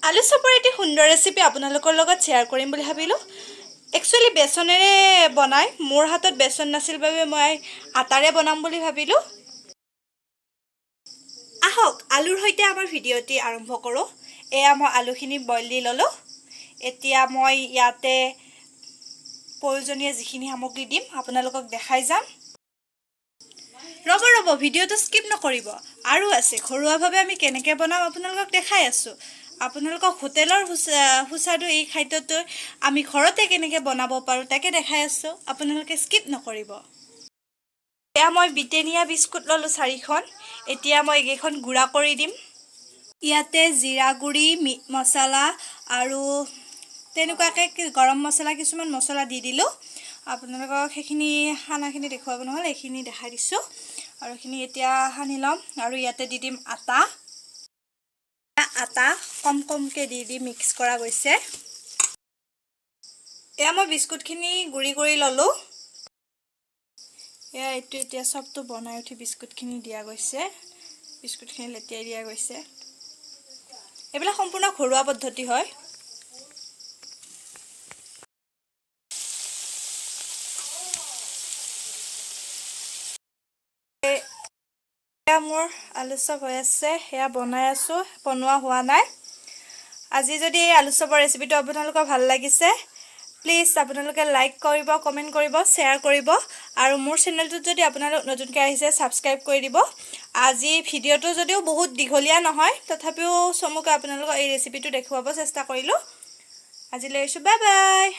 আলু চপৰ এটি সুন্দৰ ৰেচিপি আপোনালোকৰ লগত শ্বেয়াৰ কৰিম বুলি ভাবিলোঁ। একচুৱেলি বেচনেৰে বনাই, মোৰ হাতত বেচন নাছিল বাবে মই আটাৰে বনাম বুলি ভাবিলোঁ। আহক আলুৰ সৈতে আমাৰ ভিডিঅ'টি আৰম্ভ কৰোঁ। এয়া মই আলুখিনি বইল দি ল'লোঁ। এতিয়া মই ইয়াতে প্ৰয়োজনীয় যিখিনি সামগ্ৰী দিম আপোনালোকক দেখাই যাম। ৰ'ব ভিডিঅ'টো স্কিপ নকৰিব, আৰু আছে ঘৰুৱাভাৱে আমি কেনেকৈ বনাম আপোনালোকক দেখাই আছোঁ। আপোনালোকক হোটেলৰ সুস্বাদু এই খাদ্যটো আমি ঘৰতে কেনেকৈ বনাব পাৰোঁ তাকে দেখাই আছোঁ, আপোনালোকে স্কিপ নকৰিব। এয়া মই ব্ৰিটেনিয়া বিস্কুট ল'লোঁ 4খন। এতিয়া মই এইকেইখন গুড়া কৰি দিম। ইয়াতে জিৰা গুড়ি, মিট মছলা আৰু তেনেকুৱাকৈ গৰম মছলা কিছুমান মছলা দি দিলোঁ। আপোনালোকক সেইখিনি খানাখিনি দেখুৱাব নহ'ল, এইখিনি দেখাই দিছোঁ। আৰু এইখিনি এতিয়া সানি ল'ম। আৰু ইয়াতে দি দিম আটা কমকৈ দি মিক্স কৰা গৈছে। এয়া মই বিস্কুটখিনি গুড়ি কৰি ল'লোঁ। এয়া এইটো এতিয়া চবটো বনাই উঠি বিস্কুটখিনি দিয়া গৈছে, বিস্কুটখিনি লেটিয়াই দিয়া গৈছে। এইবিলাক সম্পূৰ্ণ ঘৰুৱা পদ্ধতি হয়। এয়া মোৰ আলু চপ হৈ আছে, সেয়া বনাই আছোঁ, বনোৱা হোৱা নাই। আজি যদি এই আলু চপৰ ৰেচিপিটো আপোনালোকৰ ভাল লাগিছে, প্লিজ আপোনালোকে লাইক কৰিব, কমেণ্ট কৰিব, শ্বেয়াৰ কৰিব। আৰু মোৰ চেনেলটোত যদি আপোনালোক নতুনকৈ আহিছে ছাবস্ক্ৰাইব কৰি দিব। আজি ভিডিঅ'টো যদিও বহুত দীঘলীয়া নহয়, তথাপিও চমুকৈ আপোনালোকক এই ৰেচিপিটো দেখুৱাব চেষ্টা কৰিলোঁ। আজিলৈ এৰিছোঁ, বাই বাই।